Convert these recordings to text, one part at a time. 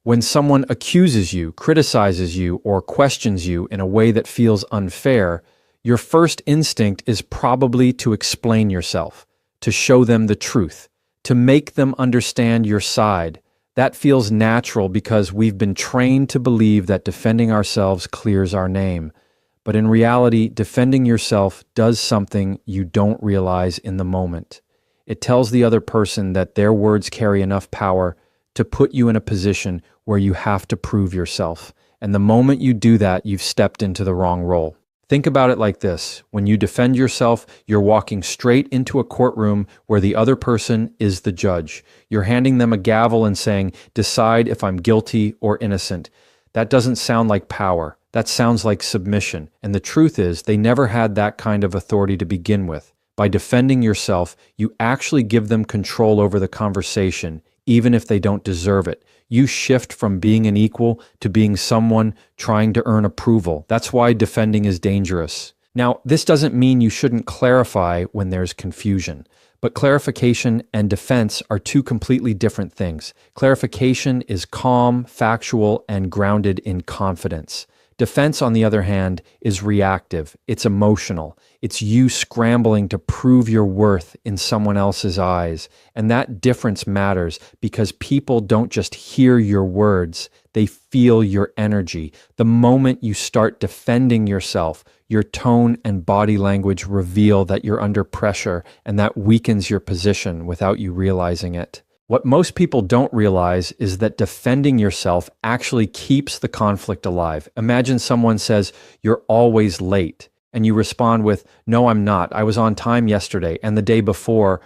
When someone accuses you, criticizes you, or questions you in a way that feels unfair, your first instinct is probably to explain yourself, to show them the truth, to make them understand your side. That feels natural because we've been trained to believe that defending ourselves clears our name. But in reality, defending yourself does something you don't realize in the moment. It tells the other person that their words carry enough power to put you in a position where you have to prove yourself. And the moment you do that, you've stepped into the wrong role. Think about it like this. When you defend yourself, you're walking straight into a courtroom where the other person is the judge. You're handing them a gavel and saying, "Decide if I'm guilty or innocent." That doesn't sound like power. That sounds like submission. And the truth is, they never had that kind of authority to begin with. By defending yourself, you actually give them control over the conversation, even if they don't deserve it. You shift from being an equal to being someone trying to earn approval. That's why defending is dangerous. Now, this doesn't mean you shouldn't clarify when there's confusion, but clarification and defense are two completely different things. Clarification is calm, factual, and grounded in confidence. Defense, on the other hand, is reactive. It's emotional. It's you scrambling to prove your worth in someone else's eyes. And that difference matters because people don't just hear your words, they feel your energy. The moment you start defending yourself, your tone and body language reveal that you're under pressure, and that weakens your position without you realizing it. What most people don't realize is that defending yourself actually keeps the conflict alive. Imagine someone says, "You're always late," and you respond with, "No, I'm not. I was on time yesterday and the day before."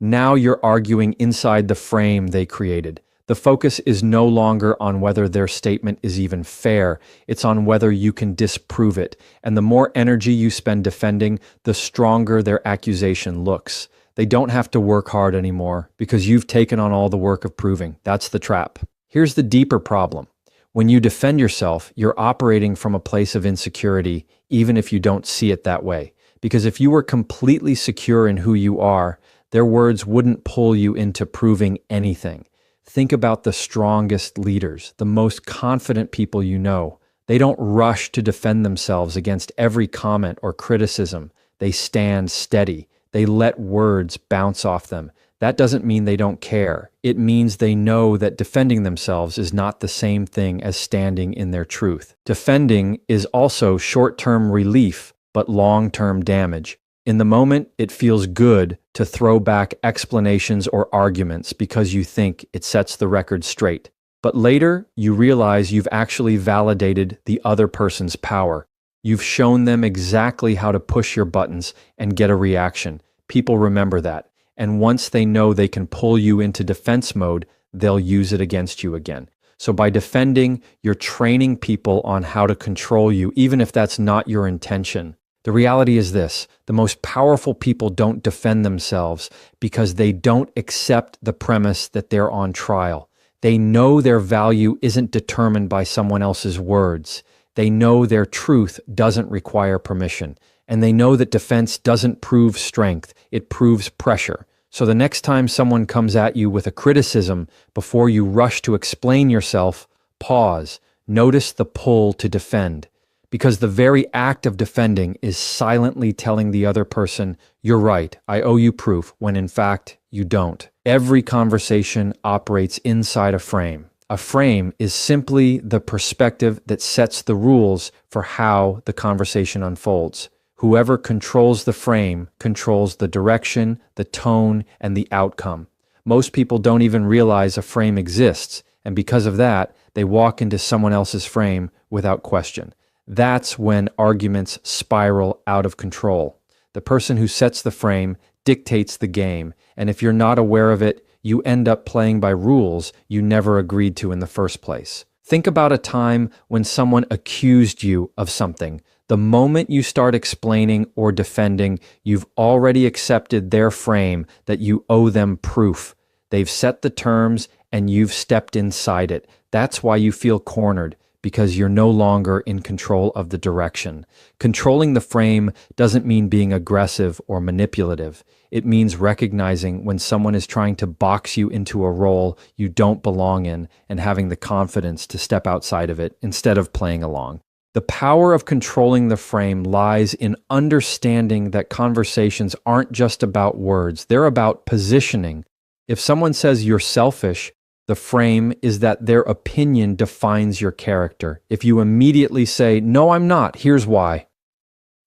Now you're arguing inside the frame they created. The focus is no longer on whether their statement is even fair. It's on whether you can disprove it. And the more energy you spend defending, the stronger their accusation looks. They don't have to work hard anymore because you've taken on all the work of proving. That's the trap. Here's the deeper problem. When you defend yourself, you're operating from a place of insecurity, even if you don't see it that way. Because if you were completely secure in who you are, their words wouldn't pull you into proving anything. Think about the strongest leaders, the most confident people you know. They don't rush to defend themselves against every comment or criticism. They stand steady. They let words bounce off them. That doesn't mean they don't care. It means they know that defending themselves is not the same thing as standing in their truth. Defending is also short-term relief, but long-term damage. In the moment, it feels good to throw back explanations or arguments because you think it sets the record straight. But later, you realize you've actually validated the other person's power. You've shown them exactly how to push your buttons and get a reaction. People remember that. And once they know they can pull you into defense mode, they'll use it against you again. So by defending, you're training people on how to control you, even if that's not your intention. The reality is this: the most powerful people don't defend themselves because they don't accept the premise that they're on trial. They know their value isn't determined by someone else's words. They know their truth doesn't require permission, and they know that defense doesn't prove strength, it proves pressure. So the next time someone comes at you with a criticism, before you rush to explain yourself, pause, notice the pull to defend. Because the very act of defending is silently telling the other person, "You're right, I owe you proof," when in fact, you don't. Every conversation operates inside a frame. A frame is simply the perspective that sets the rules for how the conversation unfolds. Whoever controls the frame controls the direction, the tone, and the outcome. Most people don't even realize a frame exists, and because of that, they walk into someone else's frame without question. That's when arguments spiral out of control. The person who sets the frame dictates the game, and if you're not aware of it, you end up playing by rules you never agreed to in the first place. Think about a time when someone accused you of something. The moment you start explaining or defending, you've already accepted their frame that you owe them proof. They've set the terms and you've stepped inside it. That's why you feel cornered, because you're no longer in control of the direction. Controlling the frame doesn't mean being aggressive or manipulative. It means recognizing when someone is trying to box you into a role you don't belong in and having the confidence to step outside of it instead of playing along. The power of controlling the frame lies in understanding that conversations aren't just about words, they're about positioning. If someone says you're selfish, the frame is that their opinion defines your character. If you immediately say, "No, I'm not, here's why,"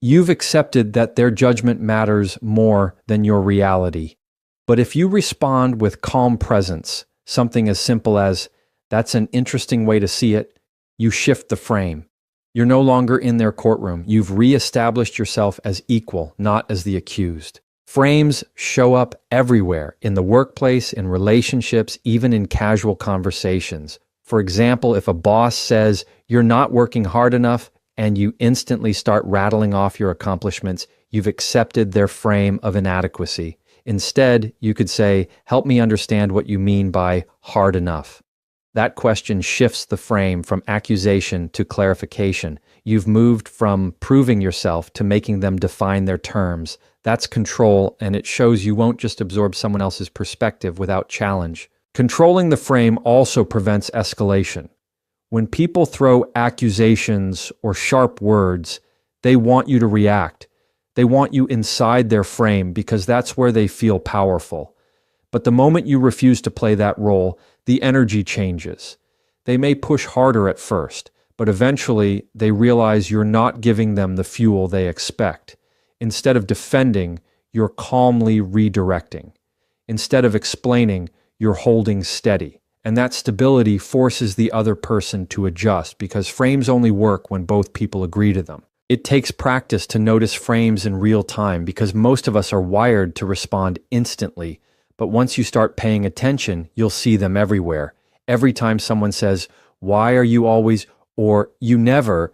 you've accepted that their judgment matters more than your reality. But if you respond with calm presence, something as simple as, "That's an interesting way to see it," you shift the frame. You're no longer in their courtroom. You've reestablished yourself as equal, not as the accused. Frames show up everywhere, in the workplace, in relationships, even in casual conversations. For example, if a boss says, "You're not working hard enough," and you instantly start rattling off your accomplishments, you've accepted their frame of inadequacy. Instead, you could say, "Help me understand what you mean by hard enough." That question shifts the frame from accusation to clarification. You've moved from proving yourself to making them define their terms. That's control, and it shows you won't just absorb someone else's perspective without challenge. Controlling the frame also prevents escalation. When people throw accusations or sharp words, they want you to react. They want you inside their frame because that's where they feel powerful. But the moment you refuse to play that role, the energy changes. They may push harder at first, but eventually they realize you're not giving them the fuel they expect. Instead of defending, you're calmly redirecting. Instead of explaining, you're holding steady. And that stability forces the other person to adjust because frames only work when both people agree to them. It takes practice to notice frames in real time because most of us are wired to respond instantly. But once you start paying attention, you'll see them everywhere. Every time someone says, "Why are you always," or "You never,"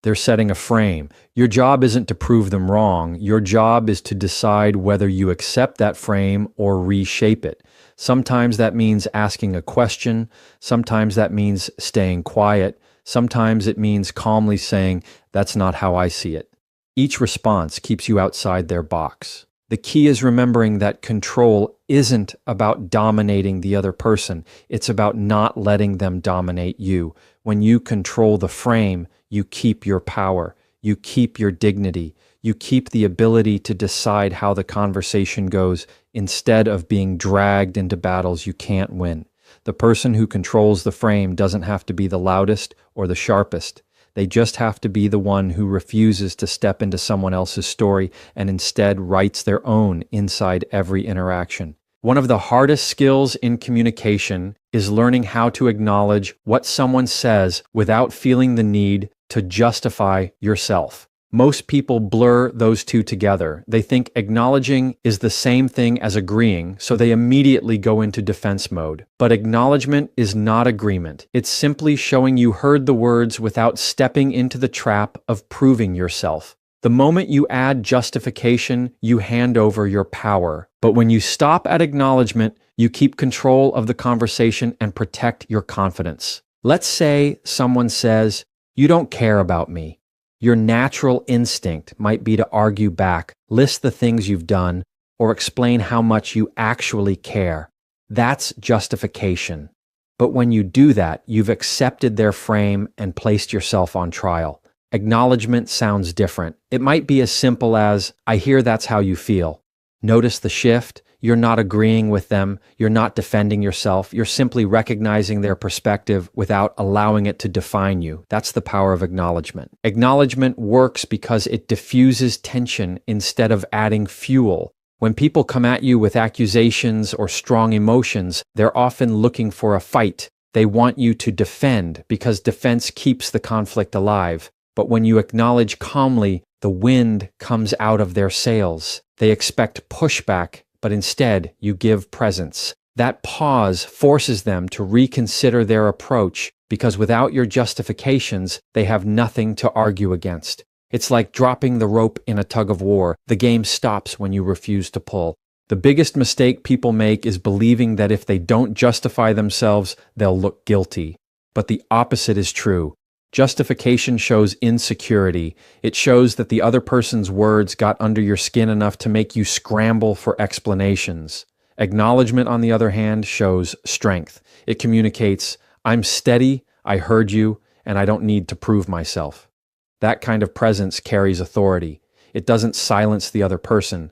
they're setting a frame. Your job isn't to prove them wrong. Your job is to decide whether you accept that frame or reshape it. Sometimes that means asking a question. Sometimes that means staying quiet. Sometimes it means calmly saying, "That's not how I see it." Each response keeps you outside their box. The key is remembering that control isn't about dominating the other person. It's about not letting them dominate you. When you control the frame, you keep your power. You keep your dignity. You keep the ability to decide how the conversation goes instead of being dragged into battles you can't win. The person who controls the frame doesn't have to be the loudest or the sharpest. They just have to be the one who refuses to step into someone else's story and instead writes their own inside every interaction. One of the hardest skills in communication is learning how to acknowledge what someone says without feeling the need to justify yourself. Most people blur those two together. They think acknowledging is the same thing as agreeing, so they immediately go into defense mode. But acknowledgement is not agreement. It's simply showing you heard the words without stepping into the trap of proving yourself. The moment you add justification, you hand over your power. But when you stop at acknowledgement, you keep control of the conversation and protect your confidence. Let's say someone says, "You don't care about me." Your natural instinct might be to argue back, list the things you've done, or explain how much you actually care. That's justification. But when you do that, you've accepted their frame and placed yourself on trial. Acknowledgement sounds different. It might be as simple as, "I hear that's how you feel." Notice the shift. You're not agreeing with them. You're not defending yourself. You're simply recognizing their perspective without allowing it to define you. That's the power of acknowledgement. Acknowledgement works because it diffuses tension instead of adding fuel. When people come at you with accusations or strong emotions, they're often looking for a fight. They want you to defend because defense keeps the conflict alive. But when you acknowledge calmly, the wind comes out of their sails. They expect pushback, but instead you give presence. That pause forces them to reconsider their approach because without your justifications, they have nothing to argue against. It's like dropping the rope in a tug of war. The game stops when you refuse to pull. The biggest mistake people make is believing that if they don't justify themselves, they'll look guilty. But the opposite is true. Justification shows insecurity. It shows that the other person's words got under your skin enough to make you scramble for explanations. Acknowledgement, on the other hand, shows strength. It communicates, I'm steady, I heard you, and I don't need to prove myself. That kind of presence carries authority. It doesn't silence the other person,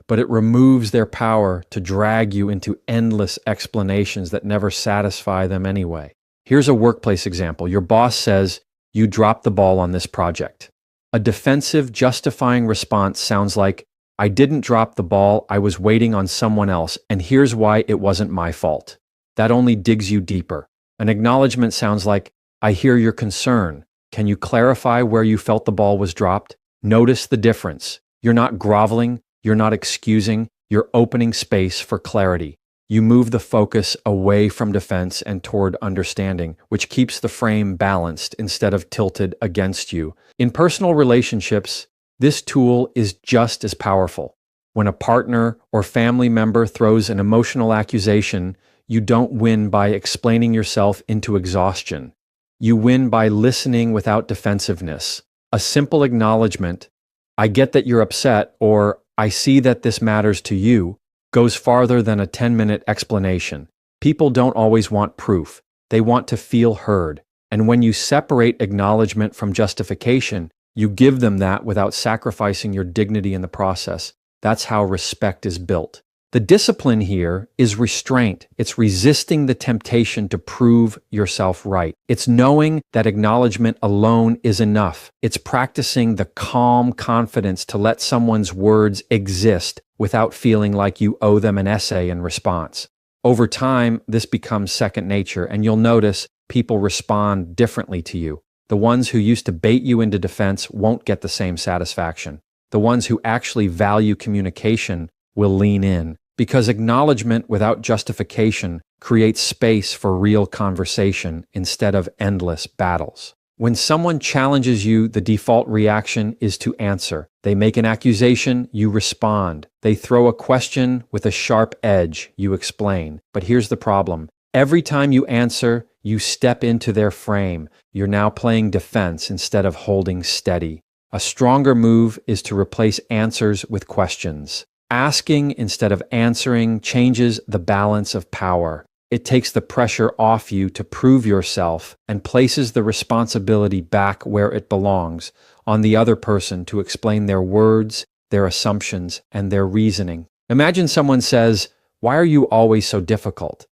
but it removes their power to drag you into endless explanations that never satisfy them anyway. Here's a workplace example. Your boss says, you dropped the ball on this project. A defensive, justifying response sounds like, I didn't drop the ball, I was waiting on someone else, and here's why it wasn't my fault. That only digs you deeper. An acknowledgement sounds like, I hear your concern. Can you clarify where you felt the ball was dropped? Notice the difference. You're not groveling, you're not excusing, you're opening space for clarity. You move the focus away from defense and toward understanding, which keeps the frame balanced instead of tilted against you. In personal relationships, this tool is just as powerful. When a partner or family member throws an emotional accusation, you don't win by explaining yourself into exhaustion. You win by listening without defensiveness. A simple acknowledgement, I get that you're upset, or I see that this matters to you, goes farther than a 10-minute explanation. People don't always want proof. They want to feel heard. And when you separate acknowledgement from justification, you give them that without sacrificing your dignity in the process. That's how respect is built. The discipline here is restraint. It's resisting the temptation to prove yourself right. It's knowing that acknowledgement alone is enough. It's practicing the calm confidence to let someone's words exist without feeling like you owe them an essay in response. Over time, this becomes second nature, and you'll notice people respond differently to you. The ones who used to bait you into defense won't get the same satisfaction. The ones who actually value communication will lean in, because acknowledgement without justification creates space for real conversation instead of endless battles. When someone challenges you, the default reaction is to answer. They make an accusation, you respond. They throw a question with a sharp edge, you explain. But here's the problem. Every time you answer, you step into their frame. You're now playing defense instead of holding steady. A stronger move is to replace answers with questions. Asking instead of answering changes the balance of power. It takes the pressure off you to prove yourself and places the responsibility back where it belongs, on the other person to explain their words, their assumptions, and their reasoning. Imagine someone says, "Why are you always so difficult?"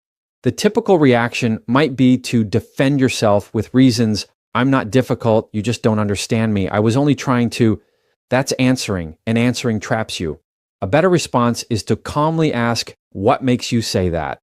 The typical reaction might be to defend yourself with reasons, "I'm not difficult, you just don't understand me. I was only trying to..." That's answering, and answering traps you. A better response is to calmly ask, "What makes you say that?"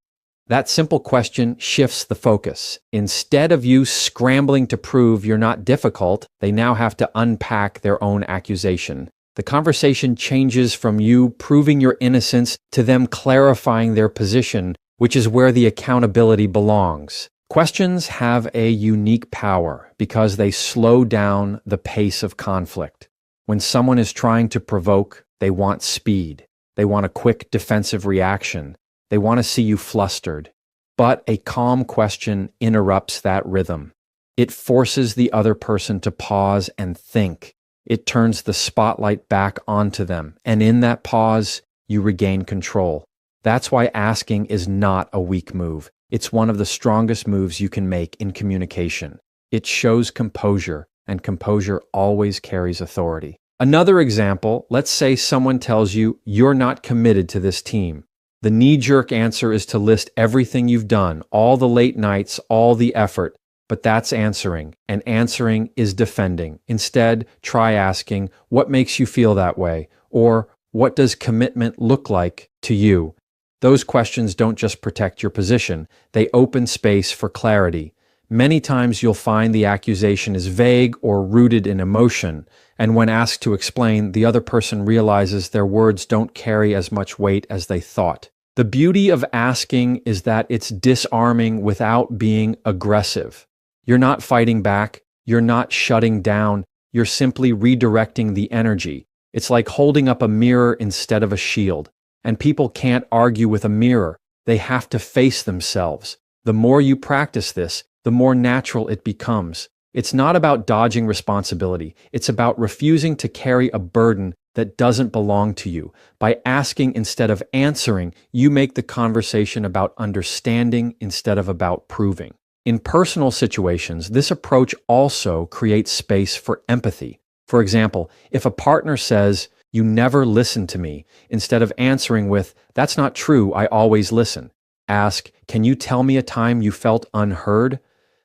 That simple question shifts the focus. Instead of you scrambling to prove you're not difficult, they now have to unpack their own accusation. The conversation changes from you proving your innocence to them clarifying their position, which is where the accountability belongs. Questions have a unique power because they slow down the pace of conflict. When someone is trying to provoke, they want speed. They want a quick defensive reaction. They want to see you flustered. But a calm question interrupts that rhythm. It forces the other person to pause and think. It turns the spotlight back onto them. And in that pause, you regain control. That's why asking is not a weak move. It's one of the strongest moves you can make in communication. It shows composure, and composure always carries authority. Another example, let's say someone tells you you're not committed to this team. The knee-jerk answer is to list everything you've done, all the late nights, all the effort, but that's answering, and answering is defending. Instead, try asking, what makes you feel that way? Or, what does commitment look like to you? Those questions don't just protect your position, they open space for clarity. Many times you'll find the accusation is vague or rooted in emotion, and when asked to explain, the other person realizes their words don't carry as much weight as they thought. The beauty of asking is that it's disarming without being aggressive. You're not fighting back, you're not shutting down, you're simply redirecting the energy. It's like holding up a mirror instead of a shield. And people can't argue with a mirror, they have to face themselves. The more you practice this, the more natural it becomes. It's not about dodging responsibility. It's about refusing to carry a burden that doesn't belong to you. By asking instead of answering, you make the conversation about understanding instead of about proving. In personal situations, this approach also creates space for empathy. For example, if a partner says, "You never listen to me," instead of answering with, "That's not true, I always listen," ask, "Can you tell me a time you felt unheard?"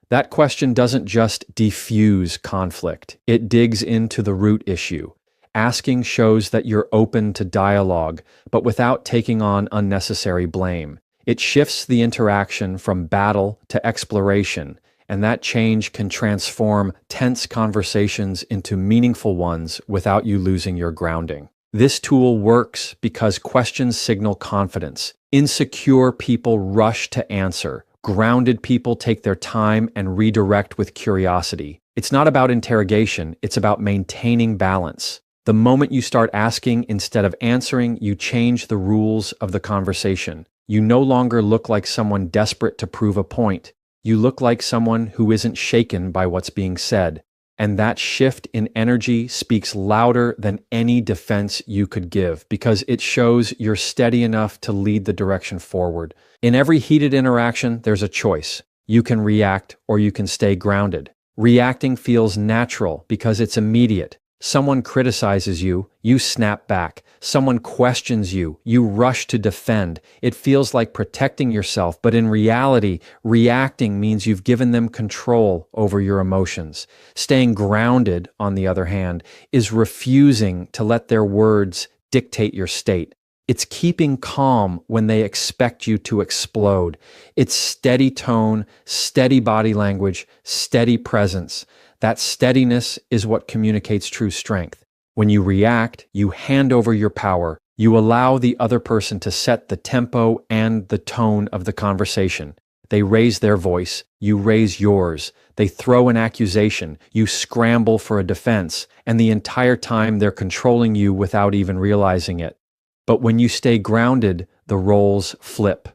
That question doesn't just diffuse conflict, it digs into the root issue. Asking shows that you're open to dialogue, but without taking on unnecessary blame. It shifts the interaction from battle to exploration, and that change can transform tense conversations into meaningful ones without you losing your grounding. This tool works because questions signal confidence. Insecure people rush to answer. Grounded people take their time and redirect with curiosity. It's not about interrogation, it's about maintaining balance. The moment you start asking instead of answering, you change the rules of the conversation. You no longer look like someone desperate to prove a point. You look like someone who isn't shaken by what's being said. And that shift in energy speaks louder than any defense you could give because it shows you're steady enough to lead the direction forward. In every heated interaction, there's a choice. You can react or you can stay grounded. Reacting feels natural because it's immediate. Someone criticizes you, you snap back. Someone questions you, you rush to defend. It feels like protecting yourself, but in reality, reacting means you've given them control over your emotions. Staying grounded, on the other hand, is refusing to let their words dictate your state. It's keeping calm when they expect you to explode. It's steady tone, steady body language, steady presence. That steadiness is what communicates true strength. When you react, you hand over your power. You allow the other person to set the tempo and the tone of the conversation. They raise their voice, you raise yours. They throw an accusation, you scramble for a defense, and the entire time they're controlling you without even realizing it. But when you stay grounded, the roles flip.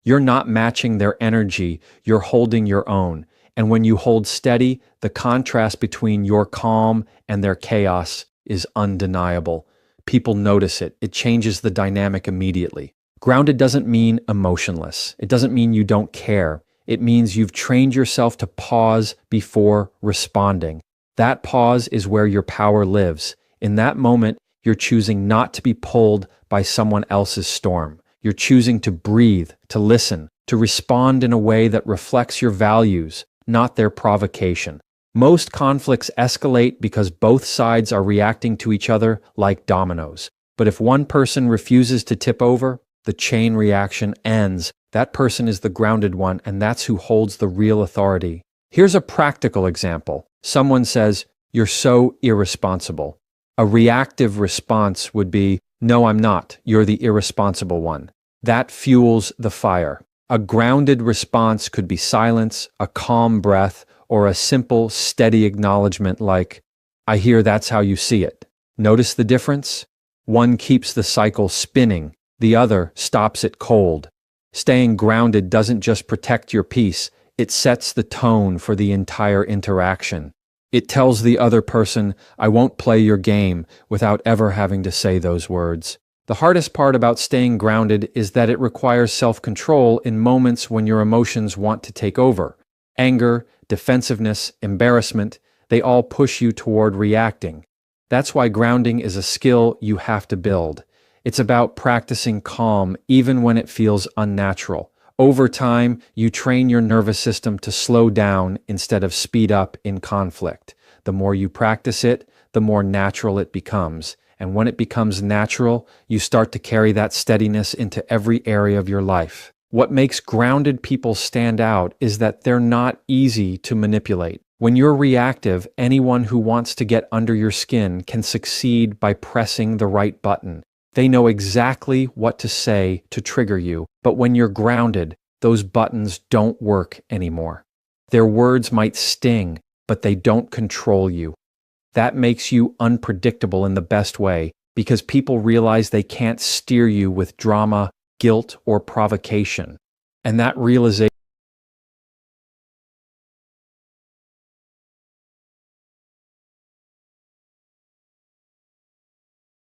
You're not matching their energy, you're holding your own. And when you hold steady, the contrast between your calm and their chaos is undeniable. People notice it. It changes the dynamic immediately. Grounded doesn't mean emotionless. It doesn't mean you don't care. It means you've trained yourself to pause before responding. That pause is where your power lives. In that moment, you're choosing not to be pulled by someone else's storm. You're choosing to breathe, to listen, to respond in a way that reflects your values, not their provocation. Most conflicts escalate because both sides are reacting to each other like dominoes. But if one person refuses to tip over, the chain reaction ends. That person is the grounded one, and that's who holds the real authority. Here's a practical example. Someone says, "You're so irresponsible." A reactive response would be, "No, I'm not. You're the irresponsible one." That fuels the fire. A grounded response could be silence, a calm breath, or a simple, steady acknowledgement like, "I hear that's how you see it." Notice the difference? One keeps the cycle spinning, the other stops it cold. Staying grounded doesn't just protect your peace, it sets the tone for the entire interaction. It tells the other person, "I won't play your game," without ever having to say those words. The hardest part about staying grounded is that it requires self-control in moments when your emotions want to take over. Anger, defensiveness, embarrassment, they all push you toward reacting. That's why grounding is a skill you have to build. It's about practicing calm even when it feels unnatural. Over time, you train your nervous system to slow down instead of speed up in conflict. The more you practice it, the more natural it becomes. And when it becomes natural, you start to carry that steadiness into every area of your life. What makes grounded people stand out is that they're not easy to manipulate. When you're reactive, anyone who wants to get under your skin can succeed by pressing the right button. They know exactly what to say to trigger you, but when you're grounded, those buttons don't work anymore. Their words might sting, but they don't control you. That makes you unpredictable in the best way because people realize they can't steer you with drama, guilt, or provocation. And that realization